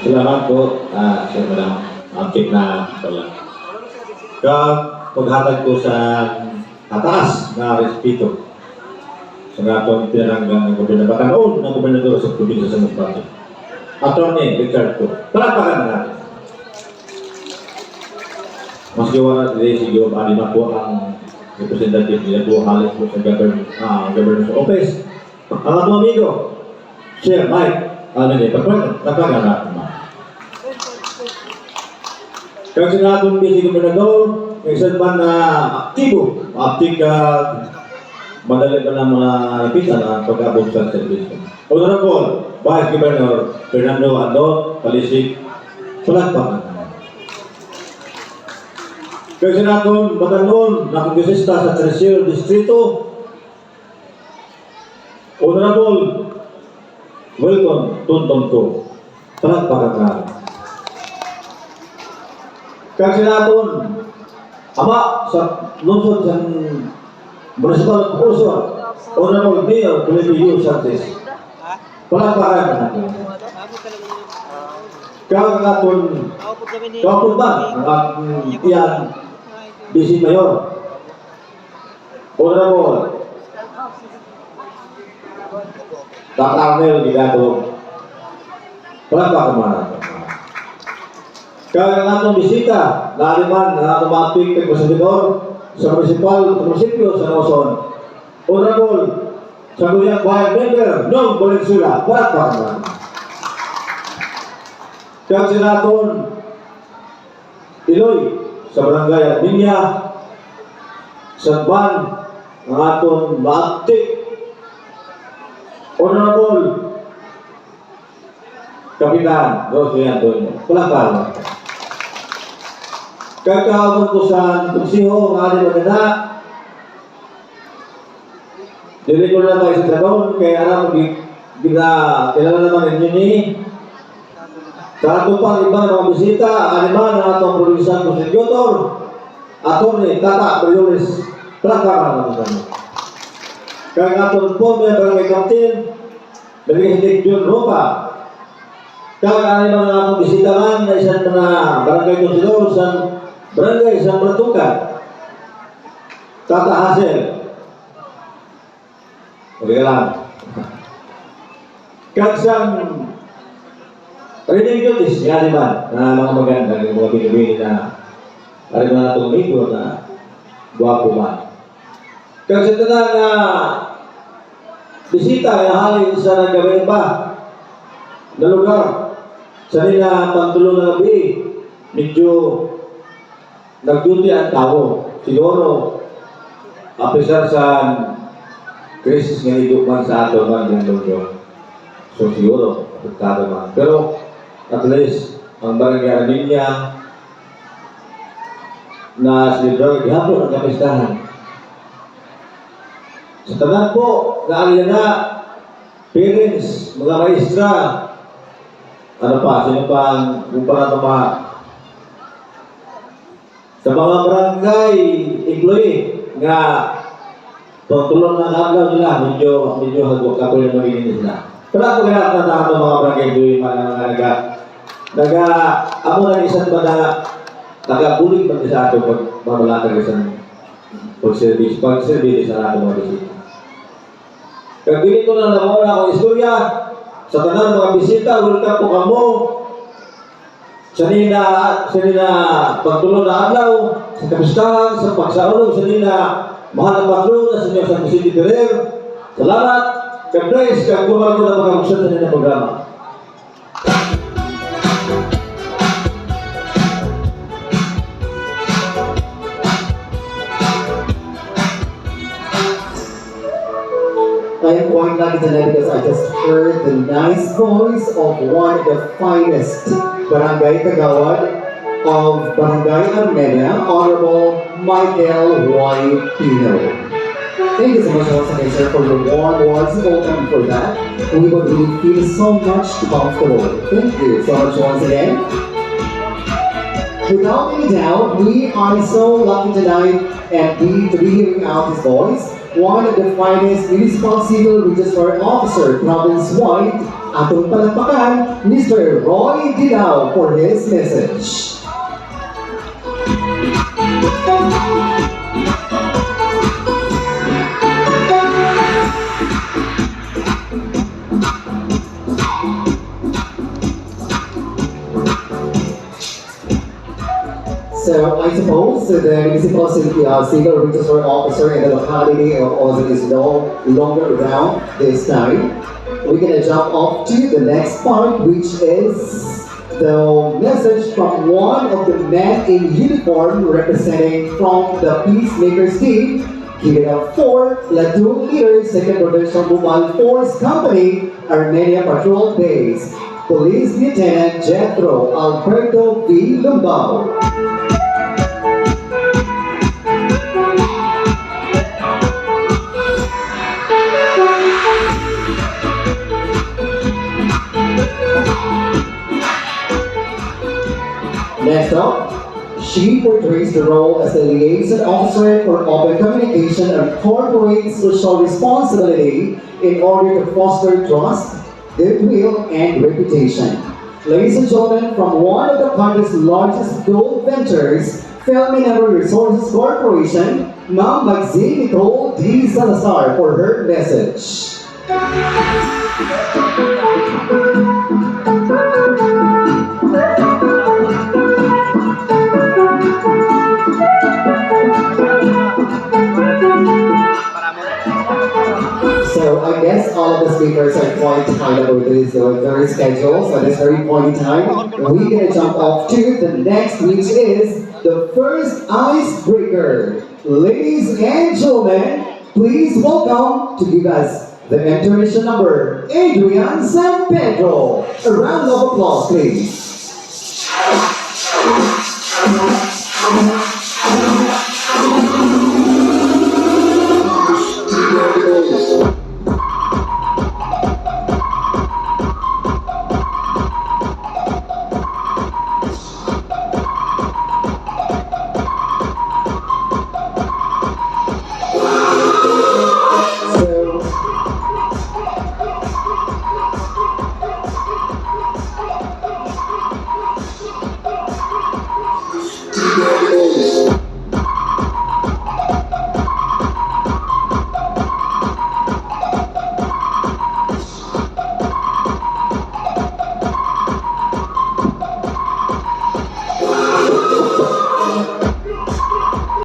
Salamat po, Sir Madam. Update na pala. Paghatag ko sa ataas na respeto sa natong pinaranggan ng gobyerno Batanon ng gobernador sa probinsya sa Masbate. Attorney Richard ko. Palakpakan na natin. Mas gawa na si Gio Alima po ang representative nila po halos po sa governor's office. Ang atong amigo, Sir Mike, palakpakan na natin. Kaya sinatong si gobernador, may isang man na aktibo, madali pa ng mga napitan ang pag-abot sa servisyo. Honorable Vice Governor Fernando Ando, Palisig, palakpakan. Kaya sinatong Batanon na kongresista sa Tercero Distrito, Honorable Wilton Tuntonto, palakpakan na. Kaya sinatong ama sa lungsod sa Municipal Corporation, Honorable Mayor Felipe Santos. Palakpakan na natin. Kaya natin kapuntan ang iyan DC Mayor, Honorable Dr. Arnel Gigado. Palakpakan na natin. Kaya natin bisita, naaliman na automatic kagpasadidor sa munisipyo sa Noson, Honorable Sangguniang Bayan Member Nong Valenzuela, palakpakan. Kaya sinaton Iloy sa Barangay Arminia, Sanban, ang atong maaktik, Honorable Kapitan Rosie Antonio, palakpakan. Kagawad ko sa Tuksiho, ang aling maganda. Dili ko na kayo sa trabaho, kaya alam mo, kilala naman ninyo ni. Sa ato pang iba na mga bisita, aliman ang atong provincial prosecutor, Atty. Tata Berioles, palakpakan naman kami. Kaya atong po, may barangay captain, Naging John Ropa. Kaya aliman ang atong bisitahan na isang mga barangay konsilor sa Barangay San Bertukan, Tata Hazel. Okay lang. Kagsang reading duties, yan naman, na mga maganda, yung mga binibini na alam na itong amigo na guwapo man. Kagsang ito na bisita, na halin sa nagawin pa na lugar sa nila pantulong na gabi, medyo nag-duty ang tao. Siguro, apisar sa krisis nga idukman sa ato man yung lugar. So siguro, apektado man. Pero, at least, ang Barangay Arminia na silibrar, gihapon ang kapistahan. Sa tanan po, naaliyan na, parents, mga maestra, ano pa, sino pa ang kumpara ito mga sa mga barangay employee nga tulong ng agaw nila, medyo hagwag ako yung magiging nila. Pero ako kaya na mga barangay employee amo na isang ba na nagabuling pa sa ato pag mamalakag isang pag-service sa ato mga bisita. Kaya bilin ko na naman akong istorya sa tanan mga bisita, welcome po kamo. Sa nila pagtulong na adlaw, sa kapistahan, sa pagsaulog, sa nila mahal na patron na sa inyo sa City Ferrer. Salamat, God bless, kag kumar ko na magkakusyon sa nila programa. I am quite lucky tonight because I just heard the nice voice of one of the finest Barangay Kagawad of Barangay Armenia, Honorable Michael Y. Pino. Thank you so much once again, sir, for your warm words of welcome for that. We would really feel so much comfortable. Thank you so much once again. Without any doubt, we are so lucky tonight and we to be hearing out his voice. one of the finest municipal civil registrar officer province-wide, atong palakpakan, Mr. Roy Dilao for his message. So I suppose the municipal civil registrar officer in the locality of Ozan is no longer around this time. We're gonna jump off to the next part, which is the message from one of the men in uniform representing from the Peacemakers team. Give it up for Platoon Leader, 2nd Provincial Mobile Force Company, Armenia Patrol Base, Police Lieutenant Jethro Alberto V. Lumbao. Next up, she portrays the role as the liaison officer for open communication and corporate social responsibility in order to foster trust, goodwill, and reputation. Ladies and gentlemen, from one of the country's largest gold ventures, Film Mineral Resources Corporation, Ma'am Maxine Nicole D. Salazar for her message. So I guess all of the speakers are quite tired about their schedules at this very point in time. We're gonna jump off to the next, which is the first icebreaker. Ladies and gentlemen, please welcome to give us the intermission number, Adrian San Pedro. A round of applause, please.